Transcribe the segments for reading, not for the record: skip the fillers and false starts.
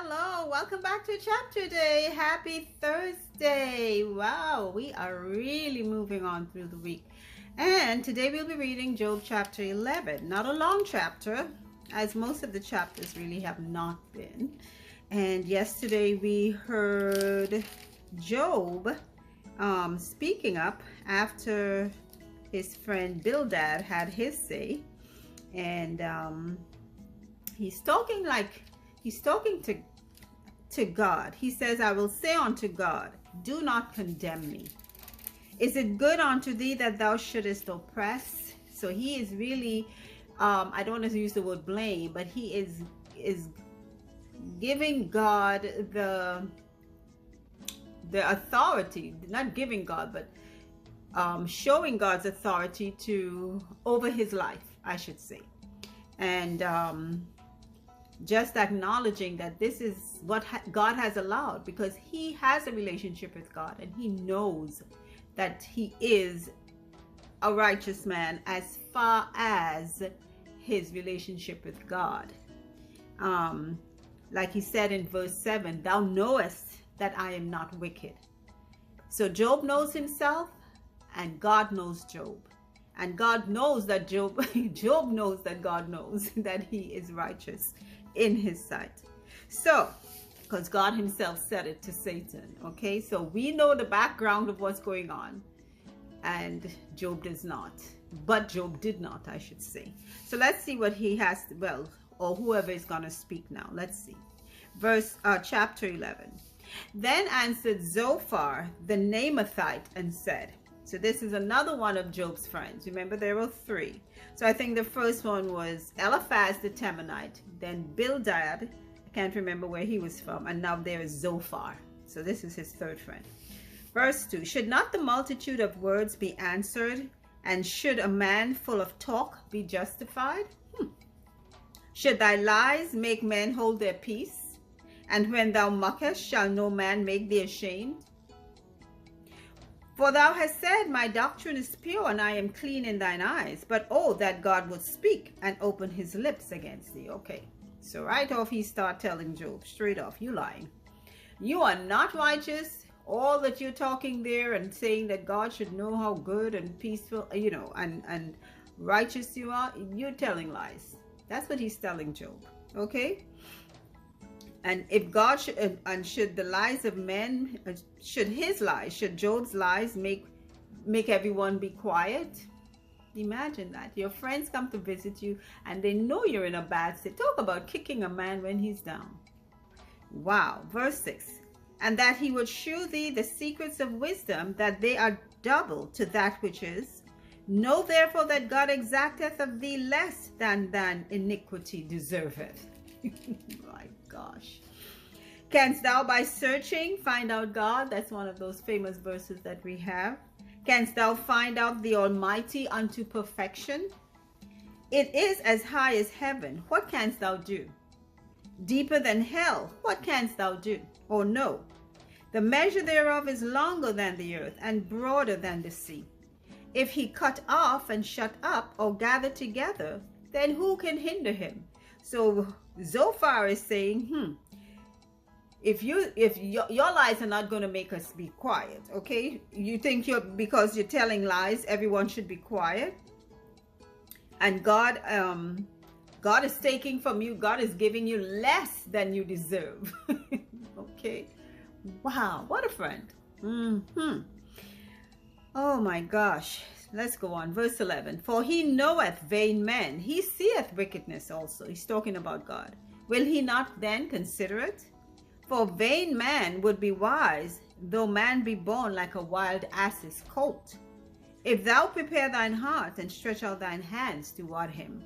Hello, welcome back to Chapter Day. Happy Thursday. Wow, we are really moving on through the week. And today we'll be reading Job chapter 11. Not a long chapter, as most of the chapters really have not been. And yesterday we heard Job speaking up after his friend Bildad had his say. And he's talking to God. He says, I will say unto God, do not condemn me. Is it good unto thee that thou shouldest oppress? So he is really, I don't want to use the word blame, but he is giving God the authority, not giving God, but showing God's authority over his life, I should say. And just acknowledging that this is what God has allowed, because he has a relationship with God and he knows that he is a righteous man as far as his relationship with God. Like he said in verse 7, thou knowest that I am not wicked. So Job knows himself and God knows Job. And God knows that Job knows that God knows that he is righteous in his sight. So, because God himself said it to Satan, okay? So we know the background of what's going on, and Job does not. But Job did not, I should say. So let's see what he has to, well, or whoever is going to speak now. Let's see. Chapter 11. Then answered Zophar the Naamathite and said, so this is another one of Job's friends. Remember, there were three. So I think the first one was Eliphaz the Temanite, then Bildad, I can't remember where he was from, and now there is Zophar. So this is his third friend. Verse 2, should not the multitude of words be answered, and should a man full of talk be justified? Should thy lies make men hold their peace? And when thou mockest, shall no man make thee ashamed? For thou hast said, my doctrine is pure, and I am clean in thine eyes. But oh, that God would speak and open his lips against thee. Okay, so right off he start telling Job, straight off, you lying. You are not righteous. All that you're talking there and saying that God should know how good and peaceful, and righteous you are, you're telling lies. That's what he's telling Job, okay? And if God should, and should the lies of men, should Job's lies make everyone be quiet? Imagine that. Your friends come to visit you and they know you're in a bad state. Talk about kicking a man when he's down. Wow. Verse 6. And that he would shew thee the secrets of wisdom, that they are double to that which is. Know therefore that God exacteth of thee less than iniquity deserveth. My gosh. Canst thou by searching find out God? That's one of those famous verses that we have. Canst thou find out the Almighty unto perfection? It is as high as heaven. What canst thou do? Deeper than hell. What canst thou do? Or know? The measure thereof is longer than the earth, and broader than the sea. If he cut off and shut up, or gather together, then who can hinder him? So Zophar is saying, if your lies are not going to make us be quiet, okay? You think because you're telling lies, everyone should be quiet? And God is taking from you, God is giving you less than you deserve. Okay? Wow, what a friend. Oh my gosh. Let's go on. Verse 11. For he knoweth vain men. He seeth wickedness also. He's talking about God. Will he not then consider it? For vain man would be wise, though man be born like a wild ass's colt. If thou prepare thine heart and stretch out thine hands toward him.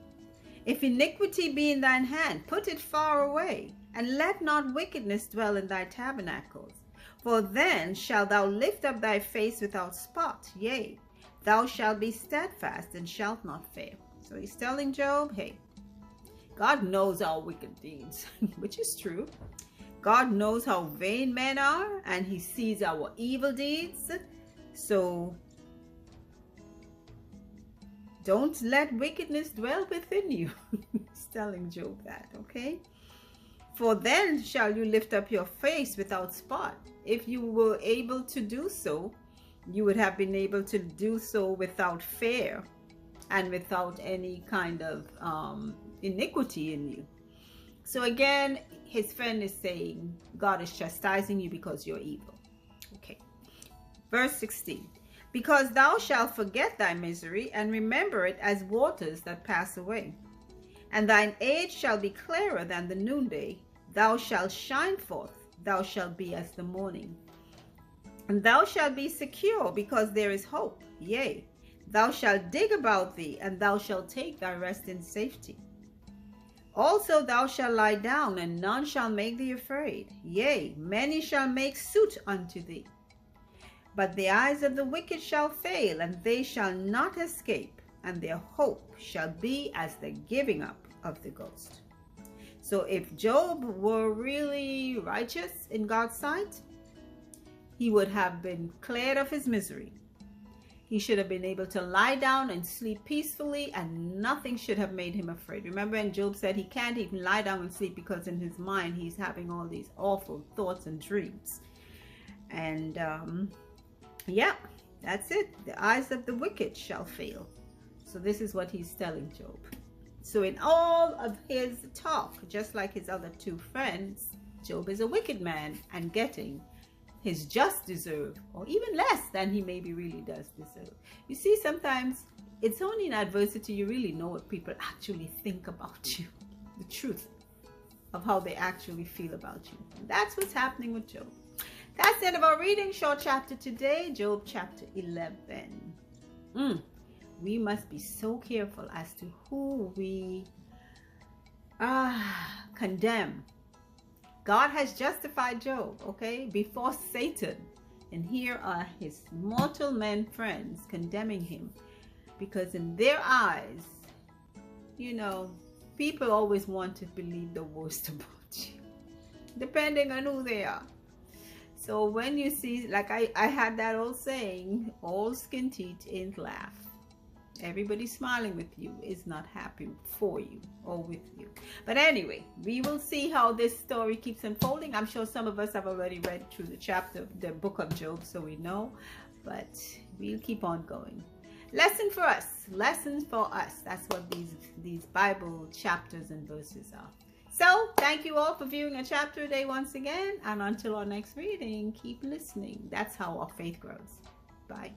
If iniquity be in thine hand, put it far away, and let not wickedness dwell in thy tabernacles. For then shalt thou lift up thy face without spot, yea, thou shalt be steadfast and shalt not fail. So he's telling Job, hey, God knows our wicked deeds, which is true. God knows how vain men are, and he sees our evil deeds. So don't let wickedness dwell within you. He's telling Job that, okay? For then shall you lift up your face without spot. If you were able to do so, you would have been able to do so without fear and without any kind of iniquity in you. So again, his friend is saying, God is chastising you because you're evil. Okay. Verse 16. Because thou shalt forget thy misery and remember it as waters that pass away. And thine age shall be clearer than the noonday. Thou shalt shine forth. Thou shalt be as the morning. And thou shalt be secure because there is hope. Yea, thou shalt dig about thee, and thou shalt take thy rest in safety. Also thou shalt lie down, and none shall make thee afraid. Yea, many shall make suit unto thee. But the eyes of the wicked shall fail, and they shall not escape, and their hope shall be as the giving up of the ghost. So if Job were really righteous in God's sight, he would have been cleared of his misery. He should have been able to lie down and sleep peacefully, and nothing should have made him afraid. Remember, and Job said he can't even lie down and sleep because in his mind he's having all these awful thoughts and dreams. And yeah, that's it. The eyes of the wicked shall fail. So this is what he's telling Job. So in all of his talk, just like his other two friends, Job is a wicked man and getting his just deserve, or even less than he maybe really does deserve. You see, sometimes it's only in adversity you really know what people actually think about you, the truth of how they actually feel about you. And that's what's happening with Job. That's the end of our reading. Short chapter today, Job chapter 11. We must be so careful as to who we condemn. God has justified Job, okay, before Satan. And here are his mortal men friends condemning him. Because in their eyes, you know, people always want to believe the worst about you, depending on who they are. So when you see, like I had that old saying, all skin teeth ain't laugh. Everybody smiling with you is not happy for you or with you. But anyway, we will see how this story keeps unfolding. I'm sure some of us have already read through the book of Job, so we know. But we'll keep on going. Lesson for us. Lessons for us. That's what these Bible chapters and verses are. So, thank you all for viewing a chapter a day once again. And until our next reading, keep listening. That's how our faith grows. Bye.